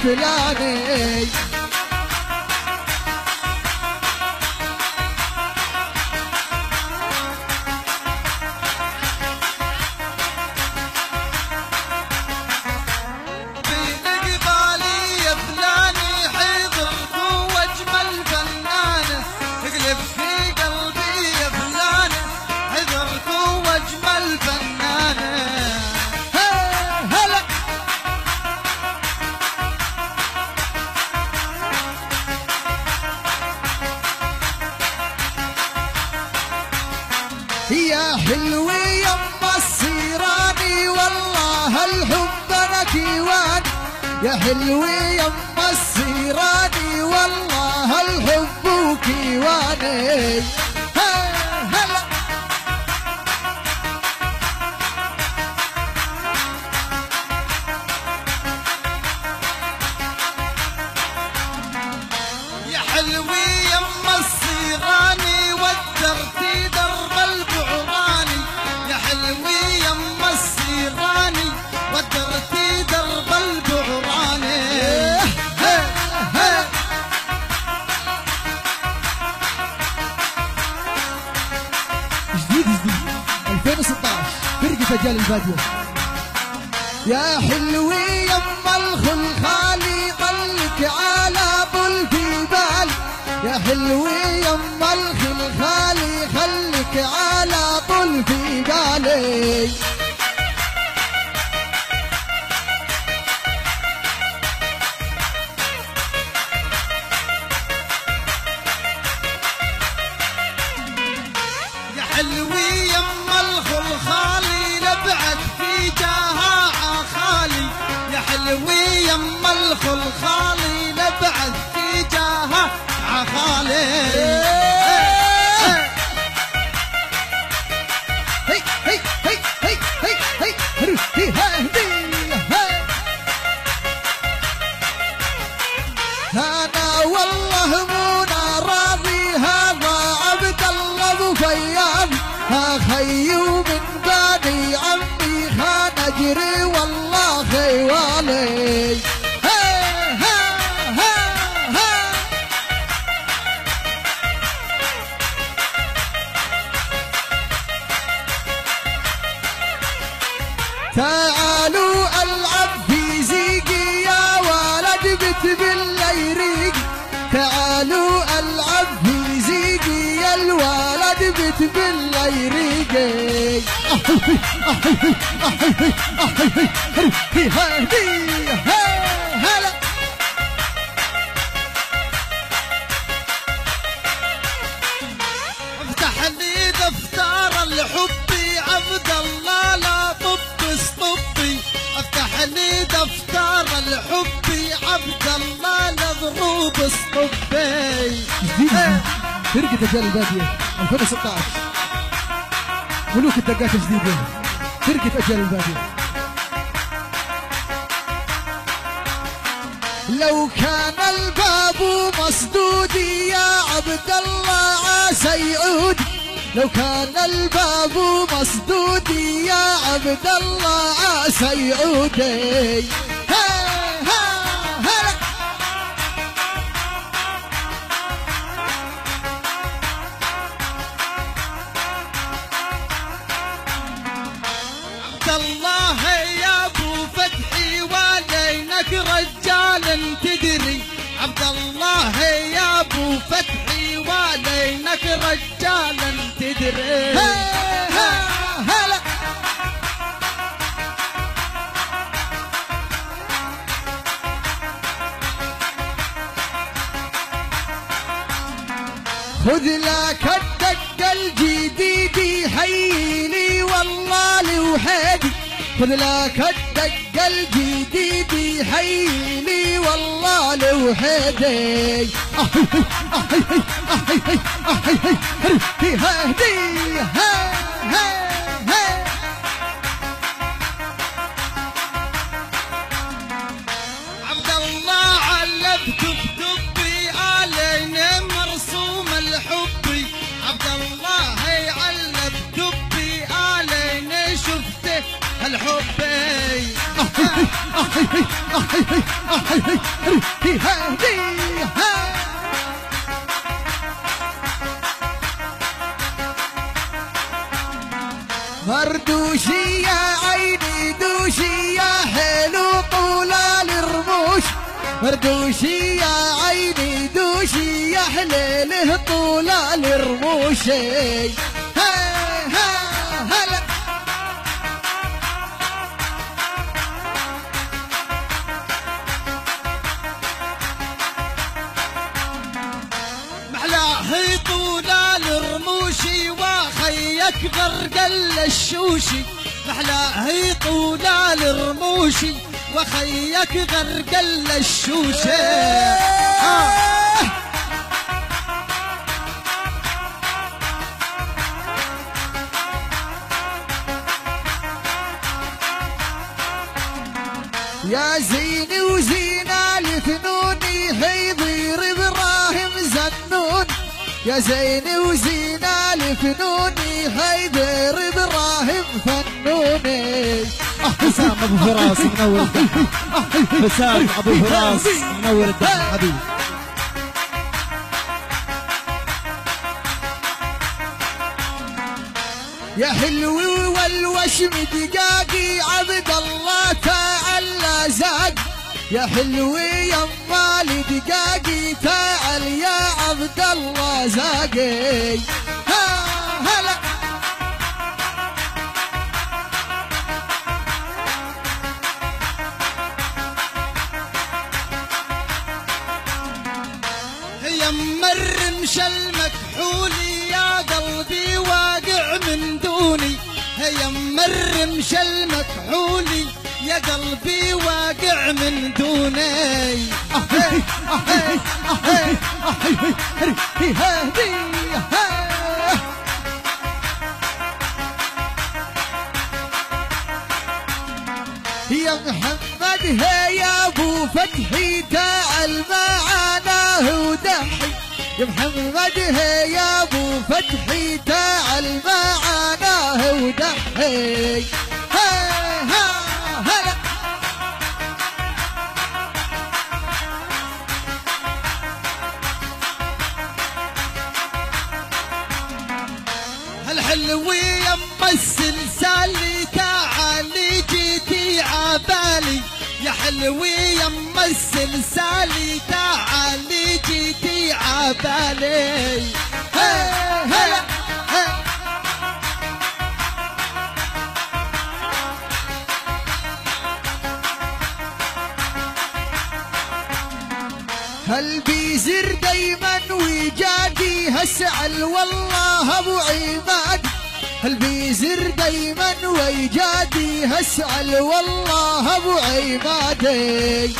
الفلاني. يا حلوي يما السيراني والله الحب انا كيوان. يا حلوي يما السيراني والله الحب كيواني. هلا يا حلوي يما السيراني ودرتي درب البعراني. يا حلوي يما السيراني ودرتي درب البعراني. جديد 2016 فرقة رجال البادية. يا حلوي يما الخلخالي خلك على طول في بالي. يا حلوي يما الخلخالي خلك على طول في بالي. يا حلوي يما الخلخالي لبعد في جاها عخالي. يا حلوي يما الخلخالي لبعد في جاها عخالي. انا والله مو راضي هذا عبد الله ابو فياض. خيو من بني عمي خان اجري والله خيوالي. تعالوا العب في زيقي يا ولد بت بالليريق. تعالوا العب في زيقي يا الولد بت بالليريق. هلا افتح لي دفتر الحب عبد الله لا طبي. افتح لي دفتر الحب عبد الله لضروب الصبي. فرقة رجال البادية 2016 ملوك الدقات الجديدة. فرقة رجال البادية. لو كان الباب مسدود يا عبد الله عسى يعود. لو كان الباب مسدود يا عبد الله عسى يعود. عبد الله يا ابو فتحي ولينك رجال تدري. عبد الله يا ابو فتحي ولينك رجال تدري. هلا خذ لك الدق الجديد حيني والله لوحدي. خذ لك الدق الجديد حيني والله لوحدي. عبد الله علبت بدبي علينا مرسوم الحبي. عبد الله علب دبي علينا شفته الحبي. فردوشي يا عيني دوشي يا حلو طولال الرموش فردوشي يا عيني دوشي يا حليله طولال الرموش هلا محلاه طولال الرموشي وخيك غرقل الشوشي محلاه طولال الرموشي وخيك غرقل الشوشي يا زيني وزينة الفنوني حيضير ابراهيم زنون يا زيني وزينة الفنوني حيضير ابراهيم فنوني حسام ابو فراس منور الدم حسام ابو فراس منور الدم حبيبي يا حلوي والوشم دقاقي عبد الله تعالى زاد يا حلوي يا مالي دقاقي تعال يا عبد الله زاقي هلا يا مرمش المكحولي يا قلبي واقع من دوني يا مرمش المكحولي يا قلبي واقع من دوني يا محمد يا ابو فتحي تعال معانا ودحي يا محمد يا ابو فتحي تعال معانا ودحي هلا هالحلوي يما السلسالي تعالي جيتي عبالي يا حلوي يما السلسالي تعالي جيتي عبالي هلا هل بيزر دايما ويجادي هسأل والله ابو عماد هل بيزر دايما ويجادي هسأل والله ابو عمادي